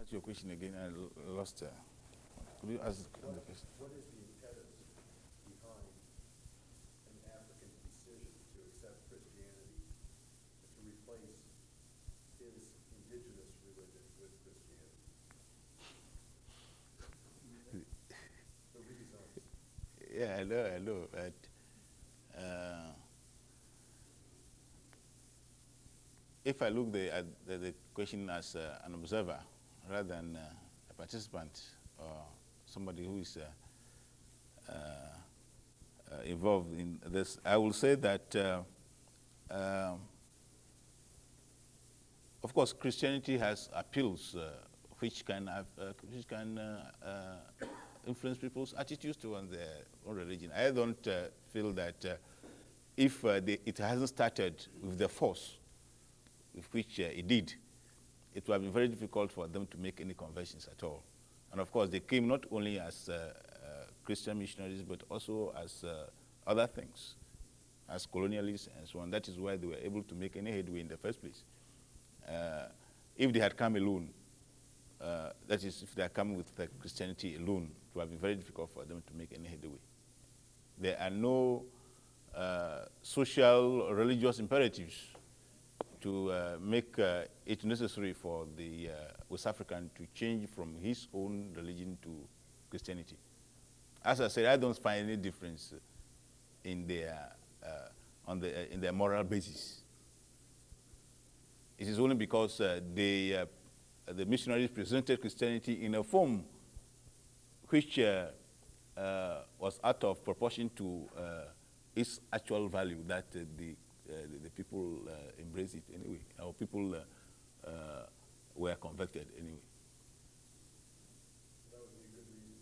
What's your question again? I lost. Could you ask the question? What is the impetus behind an African's decision to accept Christianity, to replace his indigenous religion with Christianity? The reasons. Yeah, I know. But if I look at the question as an observer rather than a participant or somebody who is involved in this, I will say that, of course, Christianity has appeals which can influence people's attitudes towards their own religion. I don't feel that if it hasn't started with the force with which it did, it would have been very difficult for them to make any conversions at all. And of course, they came not only as Christian missionaries, but also as other things, as colonialists and so on. That is why they were able to make any headway in the first place. If they had come alone, that is, if they had come with Christianity alone, it would have been very difficult for them to make any headway. There are no social or religious imperatives to make it necessary for the West African to change from his own religion to Christianity. As I said, I don't find any difference in their in their moral basis. It is only because the missionaries presented Christianity in a form which was out of proportion to its actual value that the people embraced it anyway, or people were converted anyway. That would be a good reason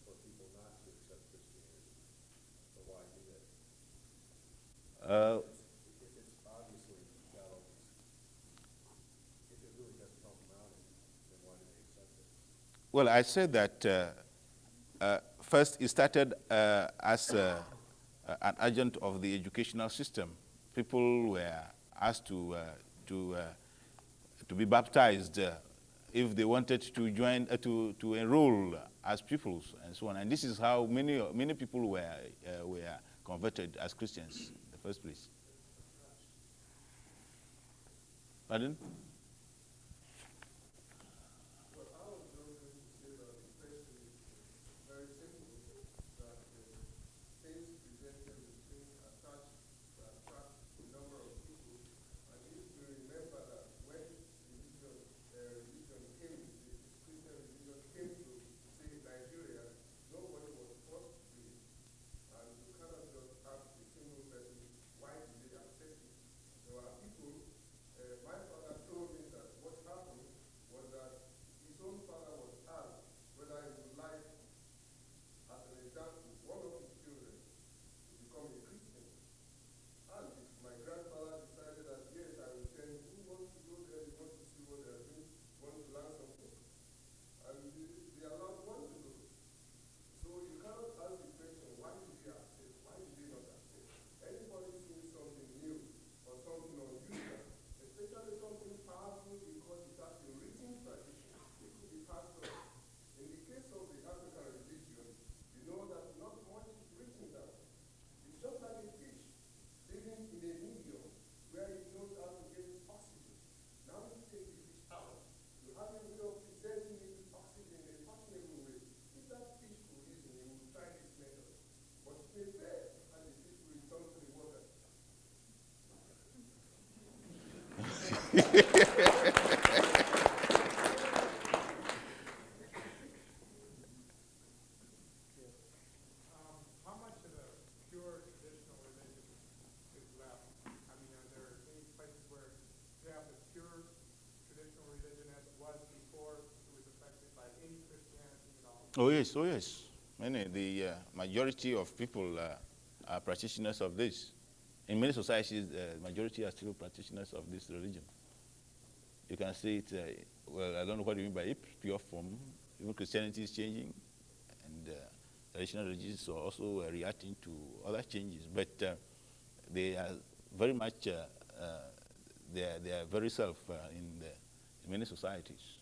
for people not to accept Christianity. So why do that? If it's obviously got all these, if it really doesn't help them out, then why do they accept it? Well, I said that first it started as an agent of the educational system. People were asked to be baptized if they wanted to join, to enroll as pupils and so on. And this is how many people were converted as Christians in the first place. Pardon? Well, I was going to say that the question is very simple, that things presented between attract a number of people. And if you remember that when religion came, the Christian religion came to, say, Nigeria, nobody was forced to do it. And you cannot just ask a single person, why did they accept it? There are people, my father told me that what happened was that his own father was asked whether he would like, as an example, one of his children to become a Christian. And if my grandfather decided that, yes, I will send, who wants to go there, you want to see what they are doing, want to learn something. And they allowed one to go. So you cannot ask the question, why did they accept? Why did they not accept? Anybody seeing something new or something unusual, especially something powerful because it has a written tradition, it could be passed on. In the case of the African religion, you know that not much is written down. It's just like a fish living in a medium where it knows how to get its oxygen. Now you take the fish out, you have a way of preserving its oxygen in a sustainable way. If that fish could reason, it would try this method. But it may fail, and the fish will return to the water. How much of the pure traditional religion is left? I mean, are there any places where you have the pure traditional religion as it was before it was affected by any Christianity at all? Oh yes, oh yes. The majority of people are practitioners of this. In many societies, the majority are still practitioners of this religion. You can see it, well, I don't know what you mean by pure form. Even Christianity is changing, and traditional religions are also reacting to other changes. But they are very much, they are very self in many societies.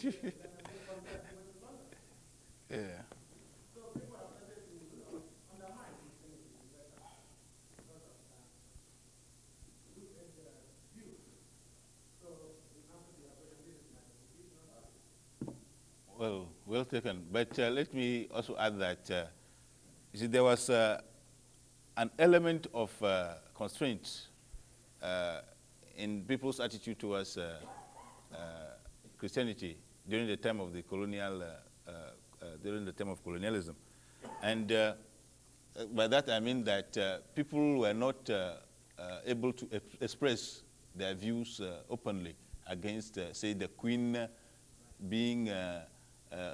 Yeah. Well taken. But let me also add that you see, there was an element of constraint in people's attitude towards Christianity during the time of the during the time of colonialism, and by that I mean that people were not able to express their views openly against, say, the Queen being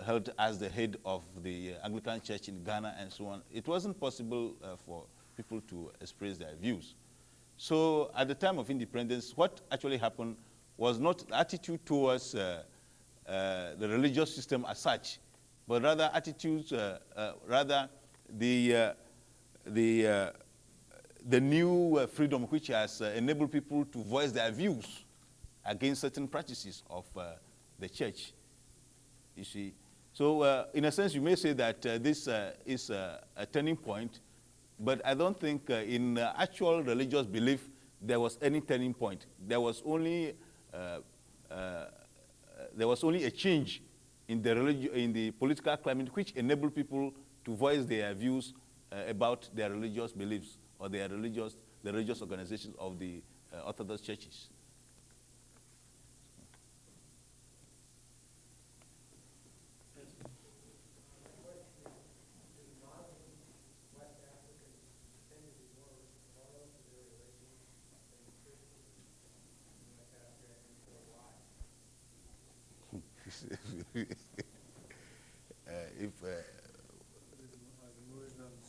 held as the head of the Anglican Church in Ghana and so on. It wasn't possible for people to express their views. So at the time of independence, what actually happened was not the attitude towards the religious system as such, but rather attitudes, rather the new freedom which has enabled people to voice their views against certain practices of the church. You see, so in a sense, you may say that this is a turning point, but I don't think in actual religious belief there was any turning point. There was only a change in the political climate which enabled people to voice their views about their religious beliefs or the religious organizations of the Orthodox churches. If Are the Muslims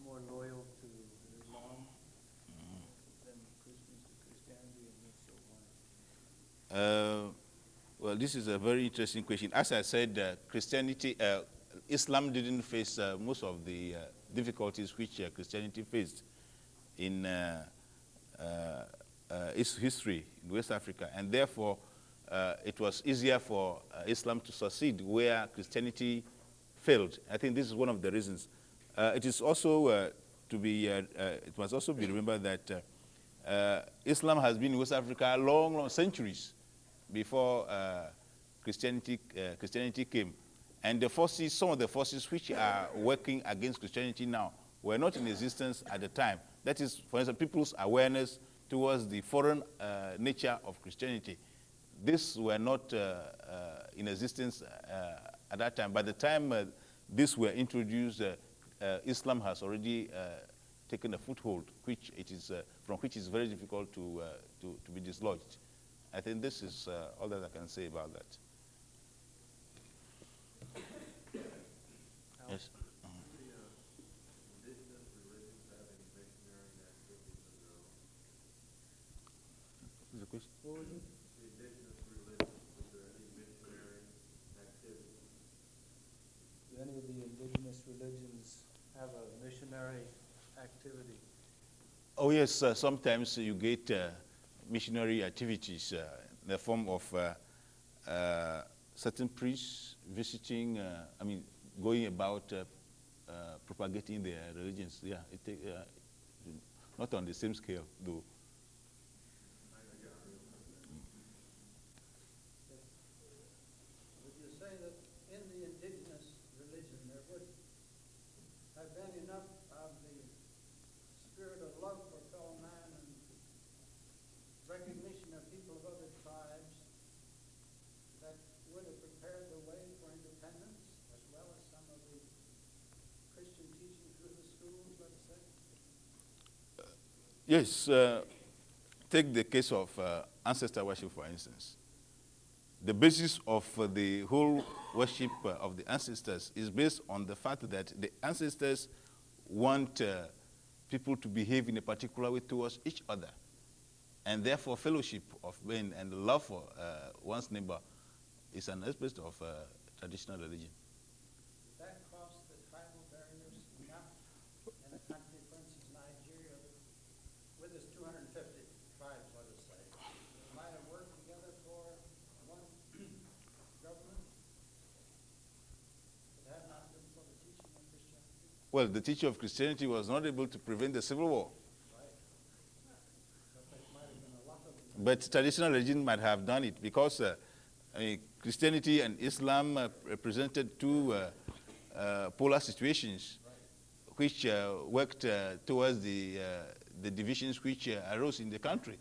more loyal to Islam than Christians to Christianity, and if so, why? well, this is a very interesting question. As I said, Islam didn't face most of the difficulties which Christianity faced in its history in West Africa, and therefore it was easier for Islam to succeed where Christianity failed. I think this is one of the reasons. It is also it must also be remembered that Islam has been in West Africa long centuries before Christianity came. And the forces, some of the forces which are working against Christianity now were not in existence at the time. That is, for instance, people's awareness towards the foreign nature of Christianity. These were not in existence at that time. By the time these were introduced, Islam has already taken a foothold, from which is very difficult to be dislodged. I think this is all that I can say about that. Yes. What's the question? What was it? Do any of the indigenous religions have a missionary activity? Oh yes, sometimes you get missionary activities in the form of certain priests visiting, going about propagating their religions. Yeah, not on the same scale, though. Would you say that in the indigenous religion there would have been enough of the spirit of love for fellow man and recognition of people of other tribes that would have prepared the way for independence, as well as some of the Christian teaching through the schools, let's say? Yes, take the case of ancestor worship, for instance. The basis of the whole worship of the ancestors is based on the fact that the ancestors want people to behave in a particular way towards each other. And therefore, fellowship of men and love for one's neighbor is an aspect of traditional religion. Does that cross the tribal barriers enough in a country, for instance, Nigeria, with its 250 tribes, let us say? They might have worked together for one government? Well, the teaching of Christianity was not able to prevent the civil war. But there might have been a lot of them. But traditional religion might have done it because I mean, Christianity and Islam represented two polar situations which worked towards the divisions which arose in the country.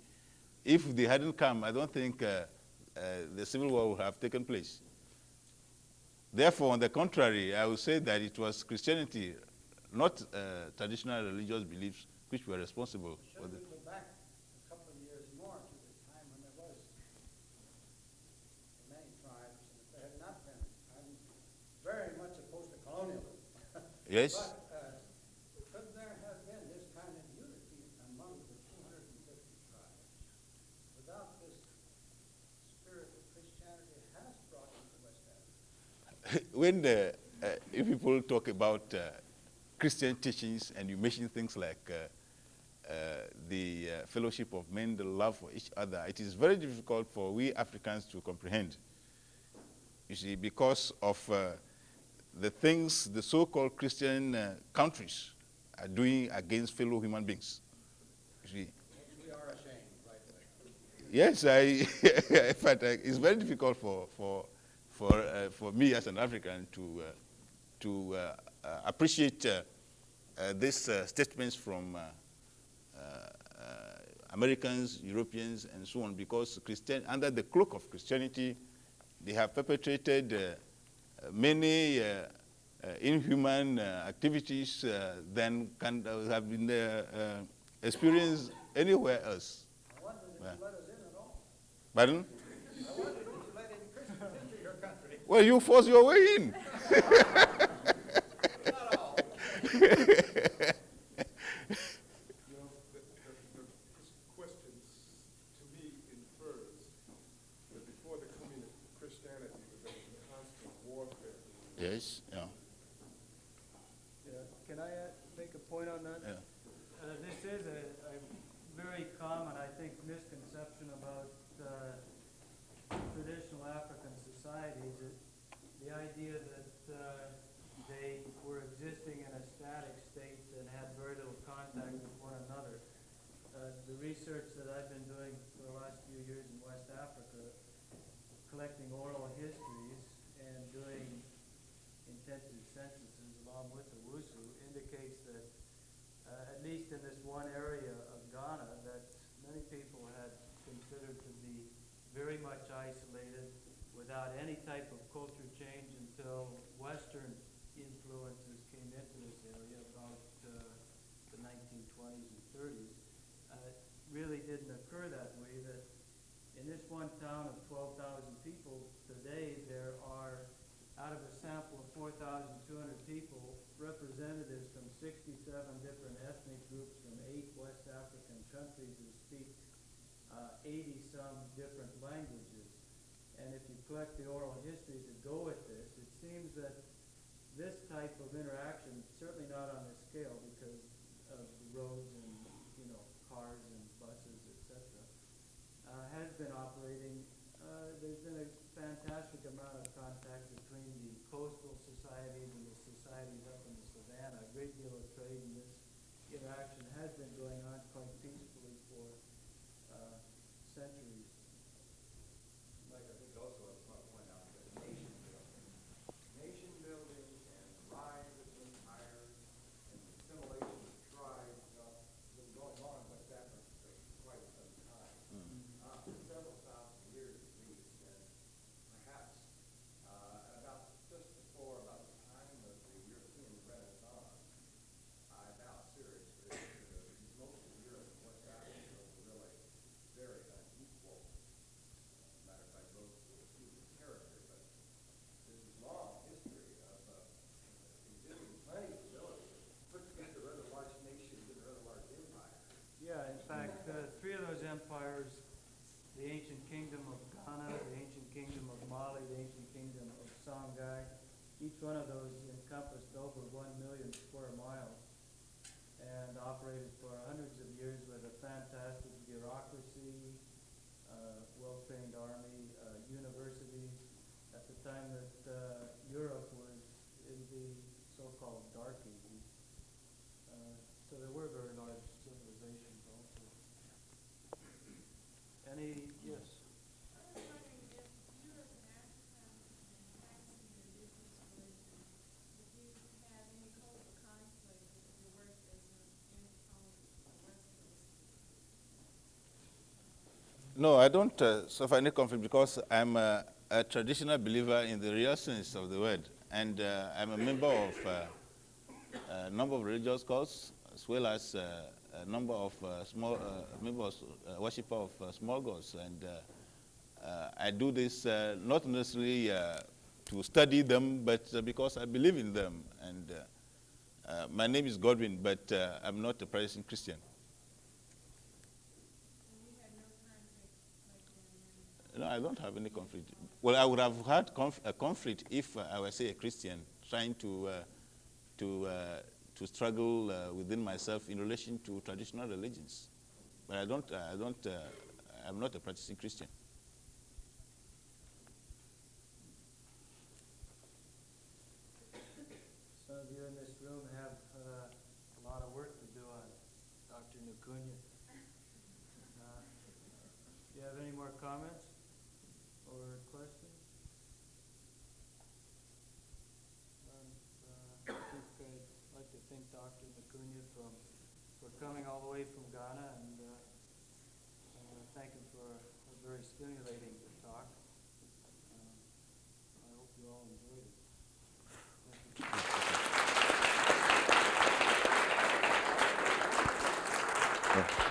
If they hadn't come, I don't think the civil war would have taken place. Therefore, on the contrary, I would say that it was Christianity, not traditional religious beliefs, which were responsible for Should the. we go back a couple of years more to the time when there was many tribes, and if there had not been, I'm very much opposed to colonialism. Yes? But could there have been this kind of unity among the 250 tribes without this spirit that Christianity has brought into West Africa? When if people talk about Christian teachings and you mention things like the fellowship of men, the love for each other, it is very difficult for we Africans to comprehend. You see, because of the things the so-called Christian countries are doing against fellow human beings. You see. We are ashamed, right? Yes, in fact, it's very difficult for me as an African to appreciate these statements from Americans, Europeans, and so on, because under the cloak of Christianity, they have perpetrated many inhuman activities than can have been experienced anywhere else. I wonder if you let us in at all. Pardon? I wonder if you let any Christians into your country. Well, you force your way in. Not all. You know, this question to me infers that before the coming of Christianity, there was a constant warfare. Yes, yeah. Yeah, can I make a point on that? Yeah. This is a very common, I think, misconception about traditional African societies. The idea that they were existing in a static state and had very little contact with one another. The research that I've been doing for the last few years in West Africa, collecting oral histories and doing intensive censuses along with the WUSU, indicates that at least in this one area of Ghana, that many people had considered to be very much isolated without any type of culture change until Western influences came into this area about the 1920s and 30s. It really didn't occur that way, that in this one town of 12,000 people, today there are, out of a sample of 4,200 people, representatives from 67 different ethnic groups from 8 West African countries who speak 80-some different languages. And if you collect the oral histories that go with this, it seems that this type of interaction, certainly not on this scale because of the roads and, cars and buses, etc., has been operating. There's been a fantastic amount of contact between the coastal societies and the societies up in the savannah. A great deal of trade, and this interaction has been going on quite peacefully for centuries. Mike, I think also I want to point out that nation building and the rise of empires and the assimilation of tribes has been going on in West Africa for quite some time, for several thousand years at least, and perhaps about just before about the time of the European Renaissance, I doubt seriously that most of Europe and West Africa were really very unequal. Matter of fact, both were human character, but there's a long history of exhibiting plenty of ability to put together rather large nations and rather large empires. Yeah, in fact, 3 of those empires, the ancient kingdom of Ghana, the ancient kingdom of Mali, the ancient kingdom of Songhai, each one of those encompassed over 1 million square miles and operated for hundreds of years with a fantastic bureaucracy, well-trained army, universities. At the time that Europe was in the so-called Dark Ages, Any, yes? I was wondering if you as an African and practicing your indigenous religion, if you have any code of conflict with your work as an anthropologist, Western. No, I don't suffer any conflict because I'm a traditional believer in the real sense of the word, and I'm a member of a number of religious cults, as well as a number of small members, worshipper of small gods, and I do this not necessarily to study them, but because I believe in them. And my name is Godwin, but I'm not a practicing Christian. And you had no conflict like that? No, I don't have any conflict. Well, I would have had a conflict if I were, say, a Christian trying to struggle within myself in relation to traditional religions. But I'm not a practicing Christian. Some of you in this room have a lot of work to do on Dr. Nukunya. Do you have any more comments or questions? I think I'd like to thank Dr. Nukunya for coming all the way from Ghana, and thank him for a very stimulating talk. I hope you all enjoyed it. Thank you. Yeah.